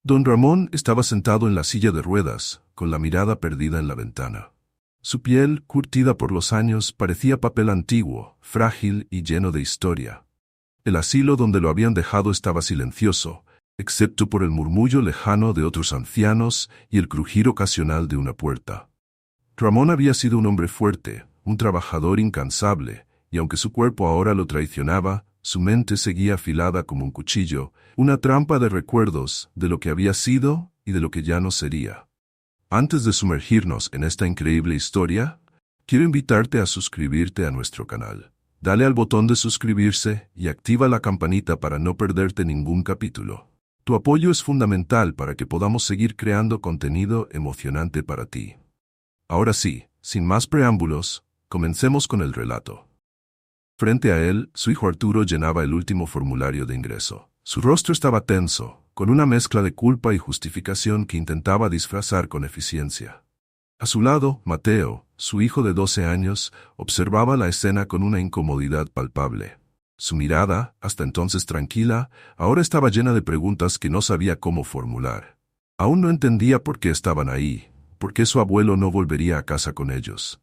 Don Ramón estaba sentado en la silla de ruedas, con la mirada perdida en la ventana. Su piel, curtida por los años, parecía papel antiguo, frágil y lleno de historia. El asilo donde lo habían dejado estaba silencioso, excepto por el murmullo lejano de otros ancianos y el crujir ocasional de una puerta. Ramón había sido un hombre fuerte, un trabajador incansable, y aunque su cuerpo ahora lo traicionaba, su mente seguía afilada como un cuchillo, una trampa de recuerdos de lo que había sido y de lo que ya no sería. Antes de sumergirnos en esta increíble historia, quiero invitarte a suscribirte a nuestro canal. Dale al botón de suscribirse y activa la campanita para no perderte ningún capítulo. Tu apoyo es fundamental para que podamos seguir creando contenido emocionante para ti. Ahora sí, sin más preámbulos, comencemos con el relato. Frente a él, su hijo Arturo llenaba el último formulario de ingreso. Su rostro estaba tenso, con una mezcla de culpa y justificación que intentaba disfrazar con eficiencia. A su lado, Mateo, su hijo de 12 años, observaba la escena con una incomodidad palpable. Su mirada, hasta entonces tranquila, ahora estaba llena de preguntas que no sabía cómo formular. Aún no entendía por qué estaban ahí, por qué su abuelo no volvería a casa con ellos.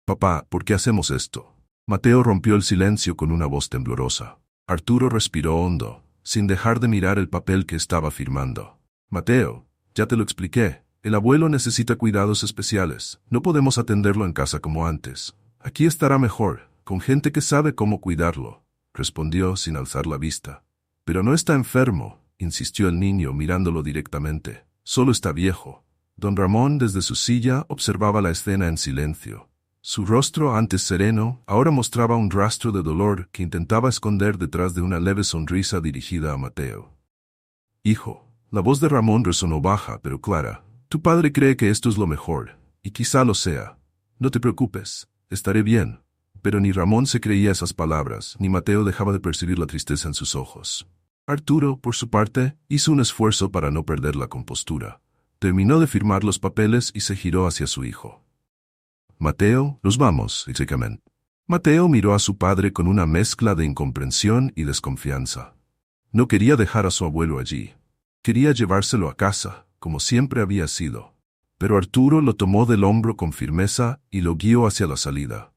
«Papá, ¿por qué hacemos esto?». Mateo rompió el silencio con una voz temblorosa. Arturo respiró hondo, sin dejar de mirar el papel que estaba firmando. «Mateo, ya te lo expliqué. El abuelo necesita cuidados especiales. No podemos atenderlo en casa como antes. Aquí estará mejor, con gente que sabe cómo cuidarlo», respondió sin alzar la vista. «Pero no está enfermo», insistió el niño mirándolo directamente. «Solo está viejo». Don Ramón desde su silla observaba la escena en silencio. Su rostro, antes sereno, ahora mostraba un rastro de dolor que intentaba esconder detrás de una leve sonrisa dirigida a Mateo. «Hijo», la voz de Ramón resonó baja pero clara, «tu padre cree que esto es lo mejor, y quizá lo sea. No te preocupes, estaré bien». Pero ni Ramón se creía esas palabras, ni Mateo dejaba de percibir la tristeza en sus ojos. Arturo, por su parte, hizo un esfuerzo para no perder la compostura. Terminó de firmar los papeles y se giró hacia su hijo. «Mateo, nos vamos», exactamente. Mateo miró a su padre con una mezcla de incomprensión y desconfianza. No quería dejar a su abuelo allí. Quería llevárselo a casa, como siempre había sido. Pero Arturo lo tomó del hombro con firmeza y lo guió hacia la salida.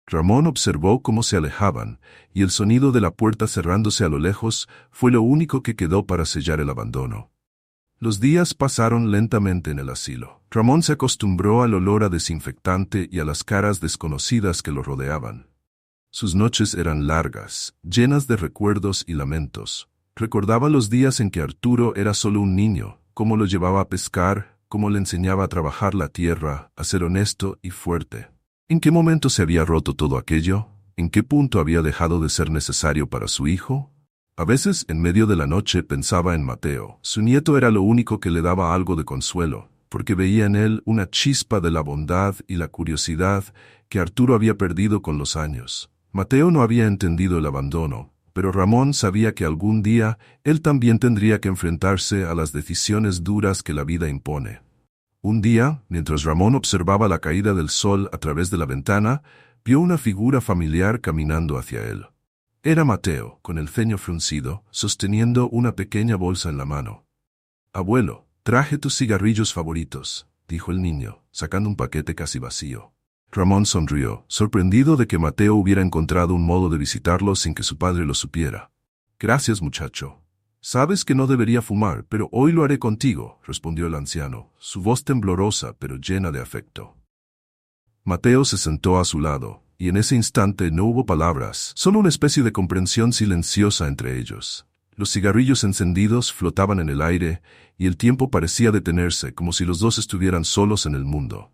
Ramón observó cómo se alejaban, y el sonido de la puerta cerrándose a lo lejos fue lo único que quedó para sellar el abandono. Los días pasaron lentamente en el asilo. Ramón se acostumbró al olor a desinfectante y a las caras desconocidas que lo rodeaban. Sus noches eran largas, llenas de recuerdos y lamentos. Recordaba los días en que Arturo era solo un niño, cómo lo llevaba a pescar, cómo le enseñaba a trabajar la tierra, a ser honesto y fuerte. ¿En qué momento se había roto todo aquello? ¿En qué punto había dejado de ser necesario para su hijo? A veces, en medio de la noche, pensaba en Mateo. Su nieto era lo único que le daba algo de consuelo, porque veía en él una chispa de la bondad y la curiosidad que Arturo había perdido con los años. Mateo no había entendido el abandono, pero Ramón sabía que algún día él también tendría que enfrentarse a las decisiones duras que la vida impone. Un día, mientras Ramón observaba la caída del sol a través de la ventana, vio una figura familiar caminando hacia él. Era Mateo, con el ceño fruncido, sosteniendo una pequeña bolsa en la mano. «Abuelo, traje tus cigarrillos favoritos», dijo el niño, sacando un paquete casi vacío. Ramón sonrió, sorprendido de que Mateo hubiera encontrado un modo de visitarlo sin que su padre lo supiera. «Gracias, muchacho. Sabes que no debería fumar, pero hoy lo haré contigo», respondió el anciano, su voz temblorosa pero llena de afecto. Mateo se sentó a su lado, y en ese instante no hubo palabras, solo una especie de comprensión silenciosa entre ellos. Los cigarrillos encendidos flotaban en el aire, y el tiempo parecía detenerse, como si los dos estuvieran solos en el mundo.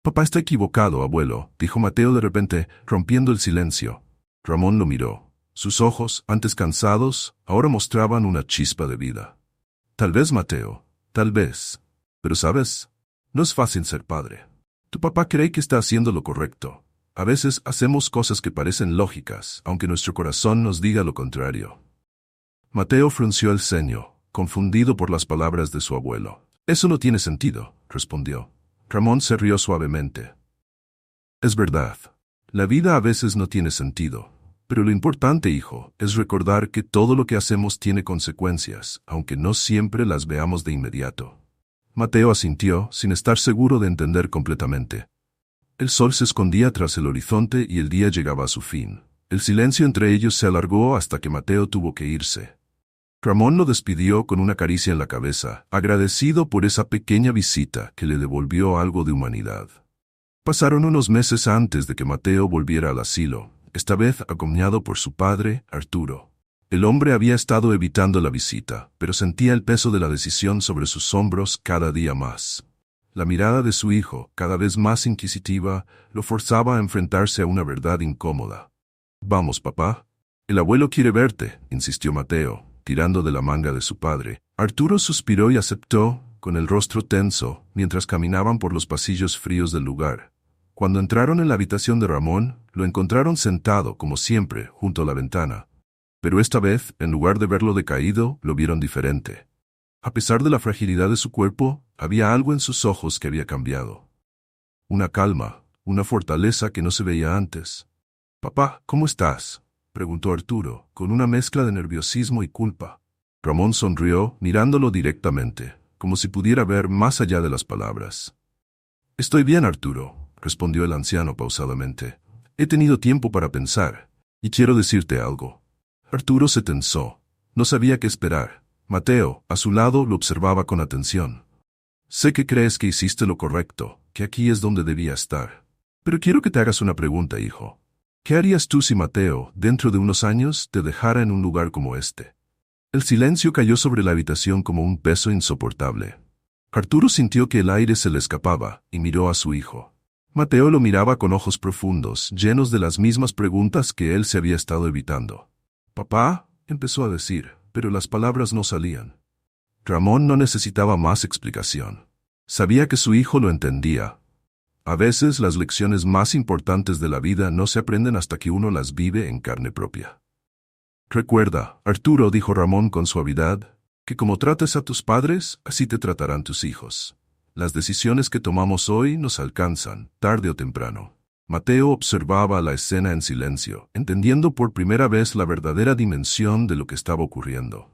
«Papá está equivocado, abuelo», dijo Mateo de repente, rompiendo el silencio. Ramón lo miró. Sus ojos, antes cansados, ahora mostraban una chispa de vida. «Tal vez, Mateo, tal vez. Pero sabes, no es fácil ser padre. Tu papá cree que está haciendo lo correcto. A veces hacemos cosas que parecen lógicas, aunque nuestro corazón nos diga lo contrario». Mateo frunció el ceño, confundido por las palabras de su abuelo. «Eso no tiene sentido», respondió. Ramón se rió suavemente. «Es verdad. La vida a veces no tiene sentido. Pero lo importante, hijo, es recordar que todo lo que hacemos tiene consecuencias, aunque no siempre las veamos de inmediato. Mateo asintió, sin estar seguro de entender completamente. El sol se escondía tras el horizonte y el día llegaba a su fin. El silencio entre ellos se alargó hasta que Mateo tuvo que irse. Ramón lo despidió con una caricia en la cabeza, agradecido por esa pequeña visita que le devolvió algo de humanidad. Pasaron unos meses antes de que Mateo volviera al asilo, esta vez acompañado por su padre, Arturo. El hombre había estado evitando la visita, pero sentía el peso de la decisión sobre sus hombros cada día más. La mirada de su hijo, cada vez más inquisitiva, lo forzaba a enfrentarse a una verdad incómoda. «Vamos, papá. El abuelo quiere verte», insistió Mateo, tirando de la manga de su padre. Arturo suspiró y aceptó, con el rostro tenso, mientras caminaban por los pasillos fríos del lugar. Cuando entraron en la habitación de Ramón, lo encontraron sentado, como siempre, junto a la ventana. Pero esta vez, en lugar de verlo decaído, lo vieron diferente. A pesar de la fragilidad de su cuerpo, había algo en sus ojos que había cambiado. Una calma, una fortaleza que no se veía antes. «Papá, ¿cómo estás?», preguntó Arturo, con una mezcla de nerviosismo y culpa. Ramón sonrió, mirándolo directamente, como si pudiera ver más allá de las palabras. «Estoy bien, Arturo», respondió el anciano pausadamente. «He tenido tiempo para pensar, y quiero decirte algo». Arturo se tensó. No sabía qué esperar. Mateo, a su lado, lo observaba con atención. «Sé que crees que hiciste lo correcto, que aquí es donde debía estar. Pero quiero que te hagas una pregunta, hijo. ¿Qué harías tú si Mateo, dentro de unos años, te dejara en un lugar como este?» El silencio cayó sobre la habitación como un peso insoportable. Arturo sintió que el aire se le escapaba, y miró a su hijo. Mateo lo miraba con ojos profundos, llenos de las mismas preguntas que él se había estado evitando. «Papá», empezó a decir, pero las palabras no salían. Ramón no necesitaba más explicación. Sabía que su hijo lo entendía. A veces las lecciones más importantes de la vida no se aprenden hasta que uno las vive en carne propia. «Recuerda, Arturo», dijo Ramón con suavidad, «que como trates a tus padres, así te tratarán tus hijos. Las decisiones que tomamos hoy nos alcanzan, tarde o temprano». Mateo observaba la escena en silencio, entendiendo por primera vez la verdadera dimensión de lo que estaba ocurriendo.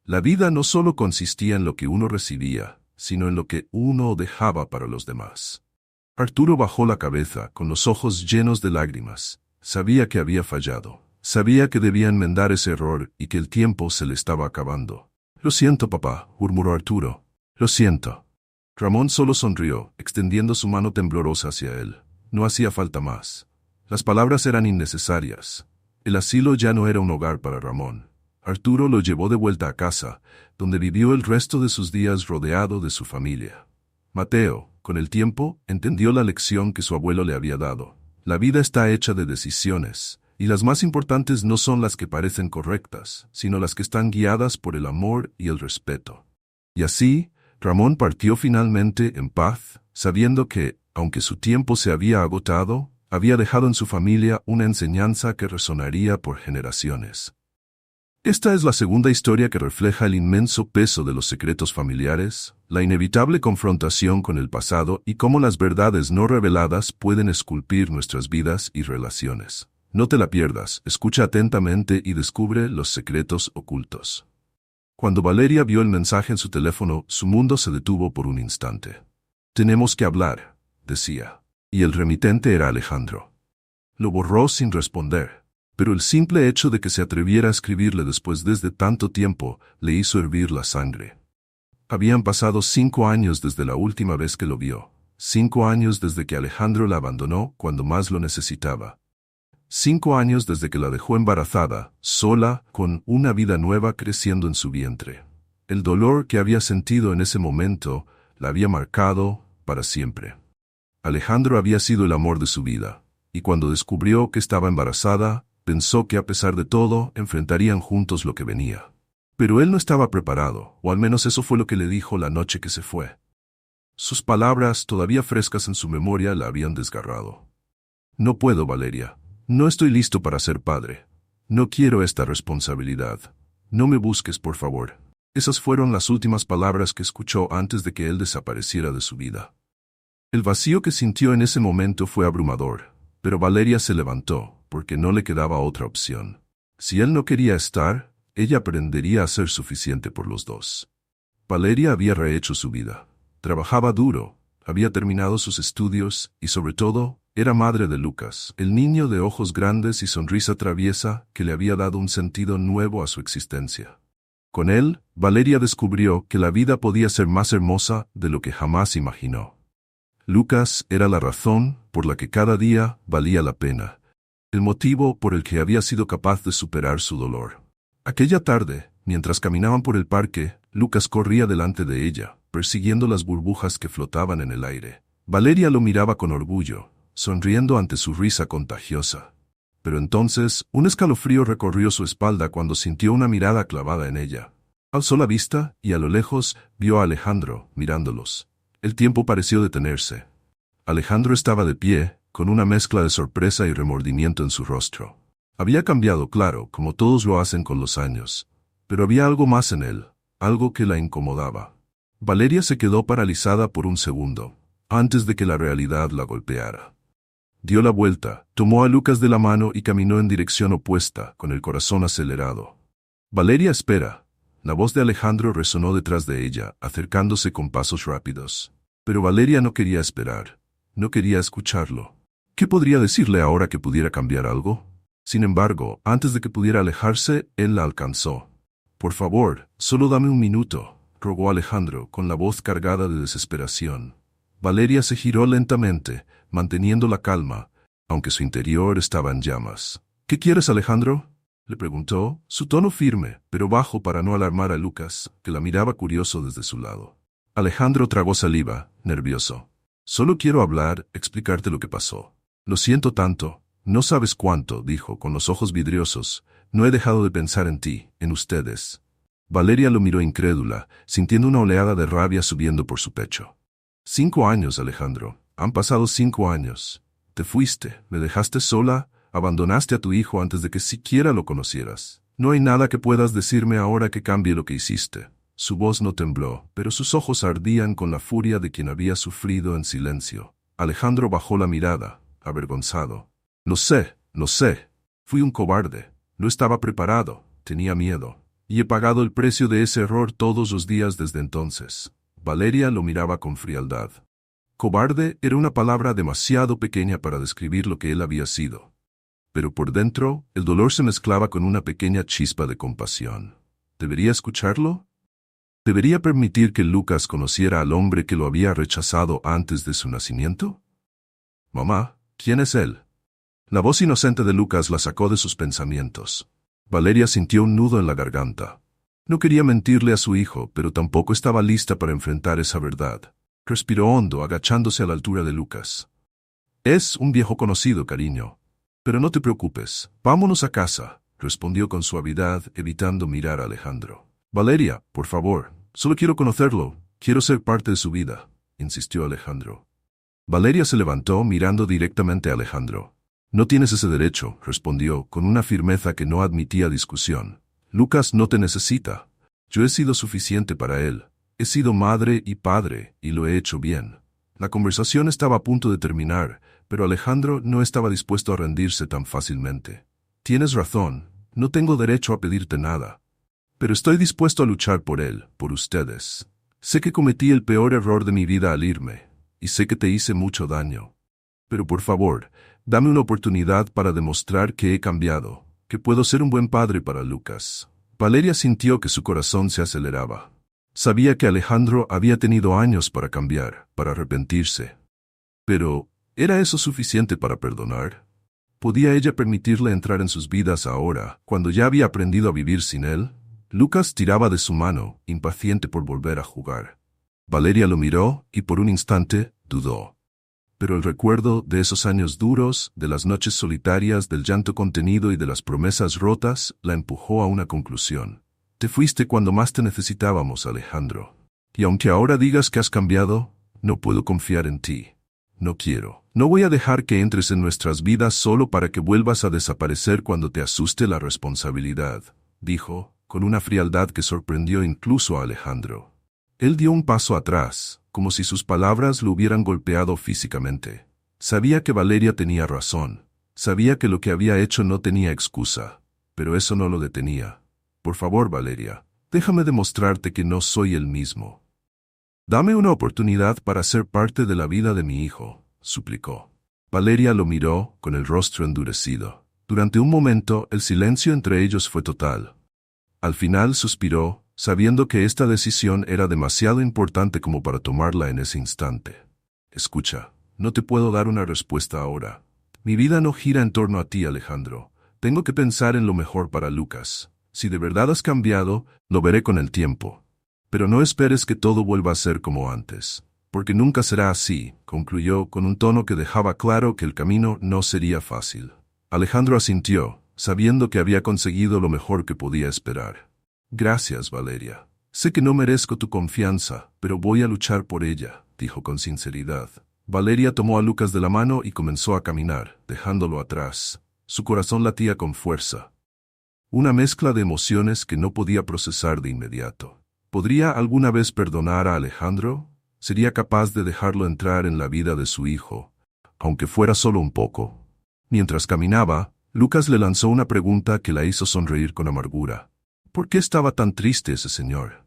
La vida no solo consistía en lo que uno recibía, sino en lo que uno dejaba para los demás. Arturo bajó la cabeza, con los ojos llenos de lágrimas. Sabía que había fallado. Sabía que debía enmendar ese error y que el tiempo se le estaba acabando. «Lo siento, papá», murmuró Arturo. «Lo siento». Ramón solo sonrió, extendiendo su mano temblorosa hacia él. No hacía falta más. Las palabras eran innecesarias. El asilo ya no era un hogar para Ramón. Arturo lo llevó de vuelta a casa, donde vivió el resto de sus días rodeado de su familia. Mateo, con el tiempo, entendió la lección que su abuelo le había dado. La vida está hecha de decisiones, y las más importantes no son las que parecen correctas, sino las que están guiadas por el amor y el respeto. Y así, Ramón partió finalmente en paz, sabiendo que, aunque su tiempo se había agotado, había dejado en su familia una enseñanza que resonaría por generaciones. Esta es la segunda historia que refleja el inmenso peso de los secretos familiares, la inevitable confrontación con el pasado y cómo las verdades no reveladas pueden esculpir nuestras vidas y relaciones. No te la pierdas, escucha atentamente y descubre los secretos ocultos. Cuando Valeria vio el mensaje en su teléfono, su mundo se detuvo por un instante. «Tenemos que hablar», decía. Y el remitente era Alejandro. Lo borró sin responder, pero el simple hecho de que se atreviera a escribirle después de tanto tiempo le hizo hervir la sangre. Habían pasado 5 años desde la última vez que lo vio. 5 años desde que Alejandro la abandonó cuando más lo necesitaba. 5 años desde que la dejó embarazada, sola, con una vida nueva creciendo en su vientre. El dolor que había sentido en ese momento la había marcado para siempre. Alejandro había sido el amor de su vida, y cuando descubrió que estaba embarazada, pensó que a pesar de todo, enfrentarían juntos lo que venía. Pero él no estaba preparado, o al menos eso fue lo que le dijo la noche que se fue. Sus palabras, todavía frescas en su memoria, la habían desgarrado. «No puedo, Valeria. No estoy listo para ser padre. No quiero esta responsabilidad. No me busques, por favor». Esas fueron las últimas palabras que escuchó antes de que él desapareciera de su vida. El vacío que sintió en ese momento fue abrumador, pero Valeria se levantó, porque no le quedaba otra opción. Si él no quería estar, ella aprendería a ser suficiente por los dos. Valeria había rehecho su vida. Trabajaba duro, había terminado sus estudios y, sobre todo, era madre de Lucas, el niño de ojos grandes y sonrisa traviesa que le había dado un sentido nuevo a su existencia. Con él, Valeria descubrió que la vida podía ser más hermosa de lo que jamás imaginó. Lucas era la razón por la que cada día valía la pena, el motivo por el que había sido capaz de superar su dolor. Aquella tarde, mientras caminaban por el parque, Lucas corría delante de ella, persiguiendo las burbujas que flotaban en el aire. Valeria lo miraba con orgullo, sonriendo ante su risa contagiosa. Pero entonces, un escalofrío recorrió su espalda cuando sintió una mirada clavada en ella. Alzó la vista y a lo lejos vio a Alejandro mirándolos. El tiempo pareció detenerse. Alejandro estaba de pie, con una mezcla de sorpresa y remordimiento en su rostro. Había cambiado, claro, como todos lo hacen con los años, pero había algo más en él, algo que la incomodaba. Valeria se quedó paralizada por un segundo, antes de que la realidad la golpeara. Dio la vuelta, tomó a Lucas de la mano y caminó en dirección opuesta, con el corazón acelerado. «Valeria, espera». La voz de Alejandro resonó detrás de ella, acercándose con pasos rápidos. Pero Valeria no quería esperar. No quería escucharlo. ¿Qué podría decirle ahora que pudiera cambiar algo? Sin embargo, antes de que pudiera alejarse, él la alcanzó. «Por favor, solo dame un minuto», rogó Alejandro, con la voz cargada de desesperación. Valeria se giró lentamente, manteniendo la calma, aunque su interior estaba en llamas. «¿Qué quieres, Alejandro?», le preguntó, su tono firme, pero bajo para no alarmar a Lucas, que la miraba curioso desde su lado. Alejandro tragó saliva, nervioso. «Solo quiero hablar, explicarte lo que pasó». «Lo siento tanto, no sabes cuánto», dijo, con los ojos vidriosos. «No he dejado de pensar en ti, en ustedes». Valeria lo miró incrédula, sintiendo una oleada de rabia subiendo por su pecho. 5 años, Alejandro. Han pasado 5 años. Te fuiste, me dejaste sola, abandonaste a tu hijo antes de que siquiera lo conocieras. No hay nada que puedas decirme ahora que cambie lo que hiciste. Su voz no tembló, pero sus ojos ardían con la furia de quien había sufrido en silencio. Alejandro bajó la mirada, avergonzado. Lo sé. Fui un cobarde. No estaba preparado, tenía miedo. Y he pagado el precio de ese error todos los días desde entonces. Valeria lo miraba con frialdad. Cobarde era una palabra demasiado pequeña para describir lo que él había sido. Pero por dentro, el dolor se mezclaba con una pequeña chispa de compasión. ¿Debería escucharlo? ¿Debería permitir que Lucas conociera al hombre que lo había rechazado antes de su nacimiento? «Mamá, ¿quién es él?». La voz inocente de Lucas la sacó de sus pensamientos. Valeria sintió un nudo en la garganta. No quería mentirle a su hijo, pero tampoco estaba lista para enfrentar esa verdad. Respiró hondo, agachándose a la altura de Lucas. «Es un viejo conocido, cariño. Pero no te preocupes, vámonos a casa», respondió con suavidad, evitando mirar a Alejandro. «Valeria, por favor, solo quiero conocerlo, quiero ser parte de su vida», insistió Alejandro. Valeria se levantó mirando directamente a Alejandro. «No tienes ese derecho», respondió, con una firmeza que no admitía discusión. «Lucas no te necesita. Yo he sido suficiente para él. He sido madre y padre, y lo he hecho bien». La conversación estaba a punto de terminar, pero Alejandro no estaba dispuesto a rendirse tan fácilmente. «Tienes razón, no tengo derecho a pedirte nada. Pero estoy dispuesto a luchar por él, por ustedes. Sé que cometí el peor error de mi vida al irme, y sé que te hice mucho daño. Pero por favor, dame una oportunidad para demostrar que he cambiado, que puedo ser un buen padre para Lucas». Valeria sintió que su corazón se aceleraba. Sabía que Alejandro había tenido años para cambiar, para arrepentirse. Pero, ¿era eso suficiente para perdonar? ¿Podía ella permitirle entrar en sus vidas ahora, cuando ya había aprendido a vivir sin él? Lucas tiraba de su mano, impaciente por volver a jugar. Valeria lo miró y por un instante dudó. Pero el recuerdo de esos años duros, de las noches solitarias, del llanto contenido y de las promesas rotas, la empujó a una conclusión. «Te fuiste cuando más te necesitábamos, Alejandro. Y aunque ahora digas que has cambiado, no puedo confiar en ti. No quiero. No voy a dejar que entres en nuestras vidas solo para que vuelvas a desaparecer cuando te asuste la responsabilidad», dijo, con una frialdad que sorprendió incluso a Alejandro. Él dio un paso atrás, como si sus palabras lo hubieran golpeado físicamente. Sabía que Valeria tenía razón. Sabía que lo que había hecho no tenía excusa, pero eso no lo detenía. Por favor, Valeria, déjame demostrarte que no soy el mismo. Dame una oportunidad para ser parte de la vida de mi hijo, suplicó. Valeria lo miró con el rostro endurecido. Durante un momento, el silencio entre ellos fue total. Al final suspiró, sabiendo que esta decisión era demasiado importante como para tomarla en ese instante. Escucha, no te puedo dar una respuesta ahora. Mi vida no gira en torno a ti, Alejandro. Tengo que pensar en lo mejor para Lucas. Si de verdad has cambiado, lo veré con el tiempo. Pero no esperes que todo vuelva a ser como antes, porque nunca será así, concluyó con un tono que dejaba claro que el camino no sería fácil. Alejandro asintió, sabiendo que había conseguido lo mejor que podía esperar. Gracias, Valeria. Sé que no merezco tu confianza, pero voy a luchar por ella, dijo con sinceridad. Valeria tomó a Lucas de la mano y comenzó a caminar, dejándolo atrás. Su corazón latía con fuerza. Una mezcla de emociones que no podía procesar de inmediato. ¿Podría alguna vez perdonar a Alejandro? ¿Sería capaz de dejarlo entrar en la vida de su hijo, aunque fuera solo un poco? Mientras caminaba, Lucas le lanzó una pregunta que la hizo sonreír con amargura. ¿Por qué estaba tan triste ese señor?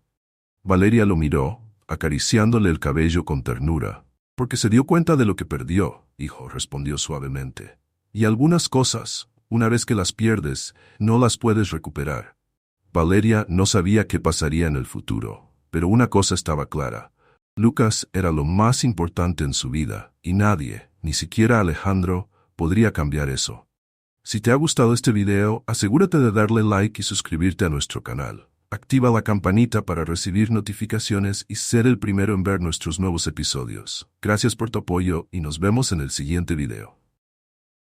Valeria lo miró, acariciándole el cabello con ternura. Porque se dio cuenta de lo que perdió, hijo, respondió suavemente. Y algunas cosas, una vez que las pierdes, no las puedes recuperar. Valeria no sabía qué pasaría en el futuro, pero una cosa estaba clara. Lucas era lo más importante en su vida, y nadie, ni siquiera Alejandro, podría cambiar eso. Si te ha gustado este video, asegúrate de darle like y suscribirte a nuestro canal. Activa la campanita para recibir notificaciones y ser el primero en ver nuestros nuevos episodios. Gracias por tu apoyo y nos vemos en el siguiente video.